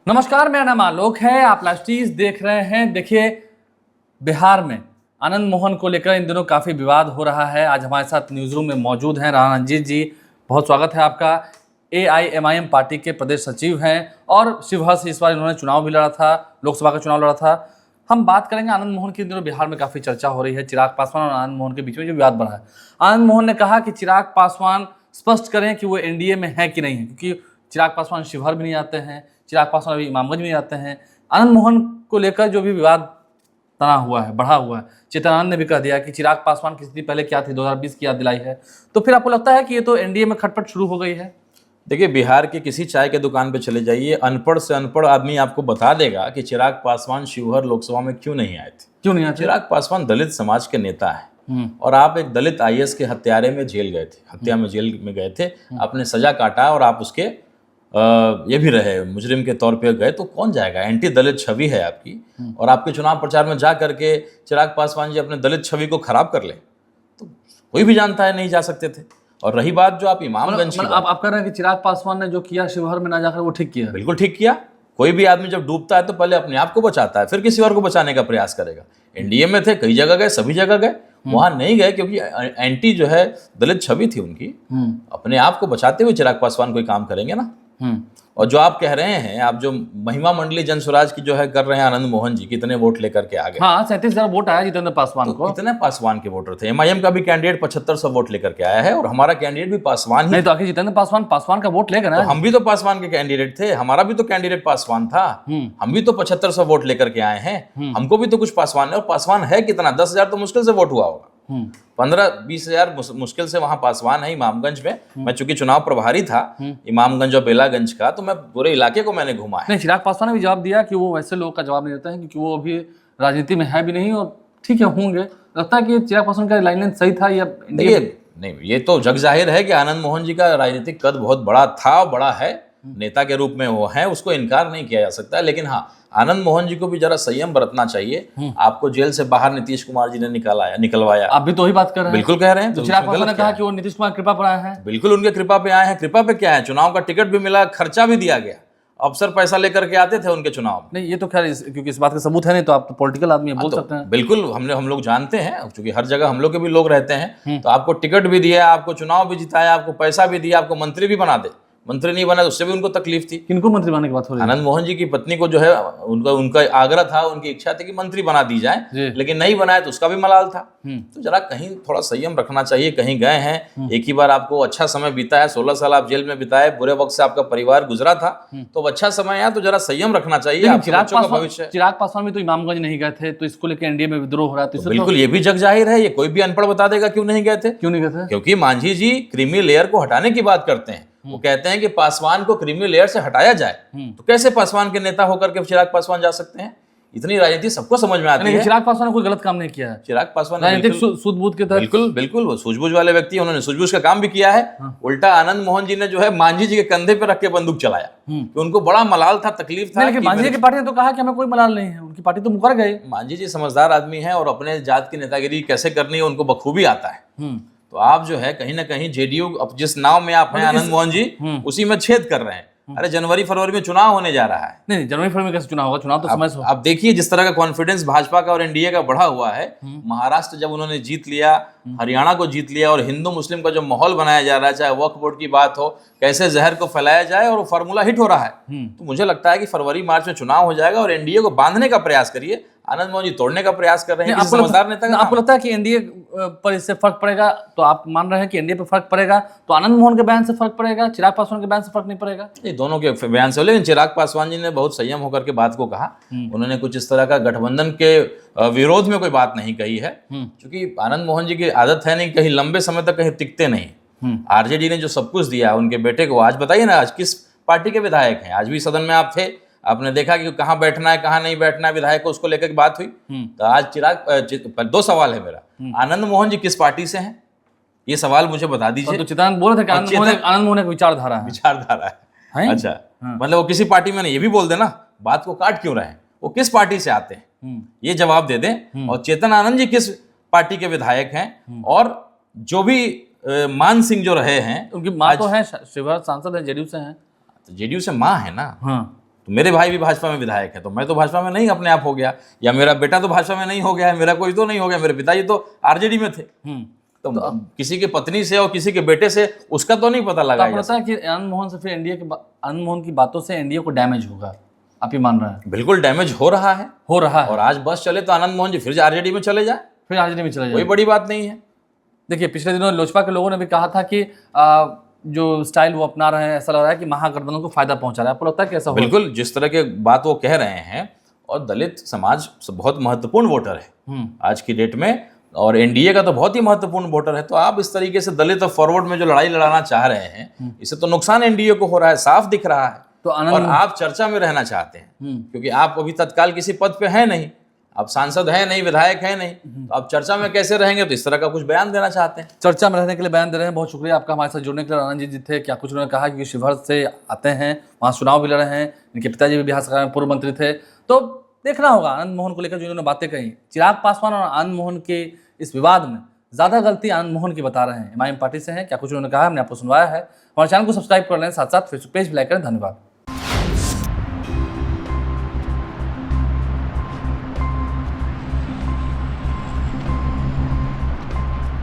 नमस्कार, मेरा नाम आलोक है। आप लास्टीज देख रहे हैं। देखिए, बिहार में आनंद मोहन को लेकर इन दिनों काफ़ी विवाद हो रहा है। आज हमारे साथ न्यूज़ रूम में मौजूद हैं राणा रंजीत जी। बहुत स्वागत है आपका। AIMIM पार्टी के प्रदेश सचिव हैं और शिवहर से इस बार इन्होंने चुनाव भी लड़ा था, लोकसभा का चुनाव लड़ा था। हम बात करेंगे आनंद मोहन की। इन दिनों बिहार में काफ़ी चर्चा हो रही है। चिराग पासवान और आनंद मोहन के बीच में जो विवाद बढ़ा है, आनंद मोहन ने कहा कि चिराग पासवान स्पष्ट करें कि वो NDA में है कि नहीं है, क्योंकि चिराग पासवान शिवहर भी नहीं आते हैं, चिराग पासवान अभी इमामगंज में आते हैं। आनंद मोहन को लेकर जो भी विवाद तना हुआ है, बढ़ा हुआ है, चेतन आनंद ने भी कह दिया कि चिराग पासवान की स्थिति पहले क्या थी, 2020 की याद दिलाई है। तो फिर आपको लगता है कि ये तो NDA में खटपट शुरू हो गई है? देखिए, बिहार के किसी चाय के दुकान पे चले जाइए, अनपढ़ से अनपढ़ आदमी आपको बता देगा कि चिराग पासवान शिवहर लोकसभा में क्यों नहीं आए थे। क्यों नहीं आए थे? चिराग पासवान दलित समाज के नेता है और आप एक दलित IAS के हत्यारे में जेल गए थे, हत्या में जेल में गए थे, आपने सजा काटा और आप उसके ये भी रहे, मुजरिम के तौर पे गए, तो कौन जाएगा? एंटी दलित छवि है आपकी, और आपके चुनाव प्रचार में जा करके चिराग पासवान जी अपने दलित छवि को खराब कर ले, तो कोई भी जानता है नहीं जा सकते थे। और रही बात जो आप इमामगंज की, आप कह रहे हैं कि चिराग पासवान ने जो किया शिवहर में ना जाकर वो ठीक किया? बिल्कुल ठीक किया। कोई भी आदमी जब डूबता है तो पहले अपने आप को बचाता है, फिर किसी और को बचाने का प्रयास करेगा। NDA में थे, कई जगह गए, सभी जगह गए, वहां नहीं गए क्योंकि एंटी जो है दलित छवि थी उनकी। अपने आप को बचाते हुए चिराग पासवान कोई काम करेंगे ना। और जो आप कह रहे हैं, आप जो महिमा मंडली जन स्वराज की जो है कर रहे हैं आनंद मोहन जी, कितने वोट लेकर के आ गए? हाँ, 37,000 वोट आया जितेंद्र पासवान को। कितने पासवान के वोटर थे? MIM का भी कैंडिडेट 7500 वोट लेकर के आया है और हमारा कैंडिडेट भी पासवान ही। नहीं तो आखिर जितेंद्र पासवान का वोट लेकर तो हम भी तो पासवान के कैंडिडेट थे, हमारा भी तो कैंडिडेट पासवान था, हम भी तो 7500 वोट लेकर के आए हैं। हमको भी तो कुछ पासवान है। और पासवान है कितना? 10,000 तो मुश्किल से वोट हुआ होगा, 15-20 हजार मुश्किल से वहां पासवान है इमामगंज में। मैं चूंकि चुनाव प्रभारी था इमामगंज और बेलागंज का, तो मैं पूरे इलाके को मैंने घुमा है। नहीं, चिराग पासवान ने भी जवाब दिया कि वो वैसे लोगों का जवाब नहीं देते हैं क्योंकि वो अभी राजनीति में है भी नहीं, और ठीक है होंगे। लगता है कि चिराग पासवान का लाइनलाइन सही था या नहीं, ये तो जग जाहिर है कि आनंद मोहन जी का राजनीतिक कद बहुत बड़ा था, बड़ा है, नेता के रूप में वो है, उसको इनकार नहीं किया जा सकता। लेकिन हाँ, आनंद मोहन जी को भी जरा संयम बरतना चाहिए। आपको जेल से बाहर नीतीश कुमार जी ने निकलवाया। आप भी तो वही बात कर रहे हैं। बिल्कुल कह रहे हैं। तो चिराग पासवान ने कहा कि वो नीतीश कुमार कृपा पर आए हैं। बिल्कुल उनके कृपा पे आए हैं। कृपा पे क्या है? चुनाव का टिकट भी मिला, खर्चा भी दिया गया, अफसर पैसा लेकर के आते थे उनके चुनाव में। नहीं, ये तो खैर क्योंकि इस बात का सबूत है नहीं, तो आप तो पॉलिटिकल आदमी बोल सकते हैं। बिल्कुल, हम लोग जानते हैं, क्योंकि हर जगह हम लोग के भी लोग रहते हैं। तो आपको टिकट भी दिया, आपको चुनाव भी जिताया, आपको पैसा भी दिया, आपको मंत्री भी बना दे। मंत्री नहीं बना तो उससे भी उनको तकलीफ थी। किनको मंत्री बनाने की बात हो रही है? आनंद मोहन जी की पत्नी को जो है उनका आग्रह था, उनकी इच्छा थी कि मंत्री बना दी जाए, लेकिन नहीं बनाया तो उसका भी मलाल था। तो जरा कहीं थोड़ा संयम रखना चाहिए। कहीं गए हैं, एक ही बार आपको अच्छा समय बीता है, 16 साल आप जेल में बिताए, बुरे वक्त से आपका परिवार गुजरा था, तो अच्छा समय है, तो जरा संयम रखना चाहिए। चिराग पासवान भी तो इमामगंज नहीं गए थे, तो इसको लेकर NDA में विद्रोह हो रहा है। बिल्कुल, ये भी जग जाहिर है। ये कोई भी अनपढ़ बता देगा क्यों नहीं गए थे। क्यों नहीं गए थे? क्योंकि मांझी जी क्रीमी लेयर को हटाने की बात करते हैं। वो कहते हैं कि पासवान को क्रीमी लेयर से हटाया जाए, तो कैसे पासवान के नेता होकर के चिराग पासवान जा सकते हैं? इतनी राजनीति सबको समझ में आती है। चिराग पासवान ने कोई गलत काम नहीं किया है। चिराग पासवान राजनीतिक सूझबूझ के तहत, बिल्कुल वो सूझबूझ वाले व्यक्ति, उन्होंने सूझबूझ का काम भी किया है। उल्टा आनंद मोहन जी ने जो है मांझी जी के कंधे पे रख के बंदूक चलाया, कि उनको बड़ा मलाल था, तकलीफ था। लेकिन मांझी जी की पार्टी ने तो कहा कि हमें कोई मलाल नहीं है, उनकी पार्टी तो मुकर गए। मांझी जी समझदार आदमी है और अपने जात की नेतागिरी कैसे करनी है उनको बखूबी आता है। तो आप जो है कहीं ना कहीं JDU, जिस नाव में आप हैं आनंद मोहन जी, उसी में छेद कर रहे हैं। अरे जनवरी फरवरी में चुनाव होने जा रहा है। नहीं, जनवरी फरवरी में कैसे चुनाव होगा? चुनाव तो समय से। आप देखिए जिस तरह का कॉन्फिडेंस भाजपा का और NDA का बढ़ा हुआ है। महाराष्ट्र जब उन्होंने जीत लिया, हरियाणा को जीत लिया, और हिंदू मुस्लिम का जो माहौल बनाया जा रहा है, चाहे वक्फ बोर्ड की बात हो, कैसे जहर को फैलाया जाए, और वो फार्मूला हिट हो रहा है। तो मुझे लगता है कि फरवरी मार्च में चुनाव हो जाएगा और NDA को बांधने का प्रयास करिए। आनंद मोहन जी तोड़ने का प्रयास कर रहे हैं। समझदार नेता का आपको लगता है कि NDA पर इससे फर्क पड़ेगा? तो आप मान रहे हैं कि NDA पर फर्क पड़ेगा, तो आनंद मोहन के बयान से फर्क पड़ेगा, चिराग पासवान के बयान से फर्क नहीं पड़ेगा? ये दोनों के बयान से। लेकिन चिराग पासवान जी ने बहुत संयम होकर के बात को कहा। उन्होंने कुछ इस तरह का गठबंधन के विरोध में कोई बात नहीं कही है, क्योंकि आनंद मोहन जी की आदत है नहीं, कहीं लंबे समय तक कहीं टिकते नहीं। RJD ने जो सब कुछ दिया उनके बेटे को, आज बताइए ना, आज किस पार्टी के विधायक हैं? आज भी सदन में आप थे, आपने देखा कि कहाँ बैठना है कहाँ नहीं बैठना है विधायक को, उसको लेकर बात हुई। तो आज दो सवाल है मेरा, आनंद मोहन जी किस पार्टी से हैं, ये सवाल मुझे बता दीजिए। तो चित्रानंद बोल रहे थे कि आनंद मोहन एक विचारधारा है। अच्छा, मतलब वो किसी पार्टी में नहीं, ये भी बोल देना, बात को काट क्यों रहे हैं, वो किस पार्टी से आते हैं ये जवाब दे दें। और चेतन आनंद जी किस पार्टी के विधायक हैं, और जो भी मान सिंह जो रहे हैं, उनकी माँ तो है शिवहर सांसद है, JDU से हैं। तो JDU से माँ है ना। हाँ, तो मेरे भाई भी भाजपा में विधायक है, तो मैं तो भाजपा में नहीं अपने आप हो गया, या मेरा बेटा तो भाजपा में नहीं हो गया है, मेरा कोई तो नहीं हो गया, मेरे पिताजी तो आरजेडी में थे। तो किसी की पत्नी से और किसी के बेटे से उसका तो नहीं पता तो लगा। आपको लगता है कि आनंद मोहन से फिर आनंद मोहन की बातों से एनडीए को डैमेज होगा, आप ही मान रहे हैं? बिल्कुल डैमेज हो रहा है, हो रहा है। और आज बस चले तो आनंद मोहन जी फिर आरजेडी में चले जाए, फिर आरजेडी में चले कोई जाए। बड़ी बात नहीं है। देखिए, पिछले दिनों लोजपा के लोगों ने भी कहा था कि जो स्टाइल वो अपना रहे हैं, ऐसा लग रहा है कि महागठबंधन को फायदा पहुंचा रहा है। आपको लगता है कि ऐसा होगा? बिल्कुल, जिस तरह के बात वो कह रहे हैं, और दलित समाज बहुत महत्वपूर्ण वोटर है आज की डेट में, और एनडीए का तो बहुत ही महत्वपूर्ण वोटर है। तो आप इस तरीके से दलित और फॉरवर्ड में जो लड़ाई लड़ाना चाह रहे हैं, इससे तो नुकसान एनडीए को हो रहा है, साफ दिख रहा है। तो और आप चर्चा में रहना चाहते हैं, क्योंकि आप अभी तत्काल किसी पद पे हैं नहीं, आप सांसद हैं नहीं, विधायक हैं नहीं, तो आप चर्चा में कैसे रहेंगे? तो इस तरह का कुछ बयान देना चाहते हैं। चर्चा में रहने के लिए बयान दे रहे हैं। बहुत शुक्रिया आपका हमारे साथ जुड़ने के लिए। राणा जी थे, क्या कुछ उन्होंने कहा कि शिवहर से आते हैं, वहाँ चुनाव भी लड़े हैं, इनके पिताजी भी बिहार सरकार में पूर्व मंत्री थे। तो देखना होगा आनंद मोहन को लेकर जो इन्होंने बातें कही। चिराग पासवान और आनंद मोहन के इस विवाद में ज़्यादा गलती आनंद मोहन की बता रहे हैं। एमआईएम पार्टी से हैं, क्या कुछ उन्होंने कहा हमने आपको सुनवाया है। हमारे चैनल को सब्सक्राइब कर लें, साथ साथ फेसबुक पेज भी लाइक करें। धन्यवाद।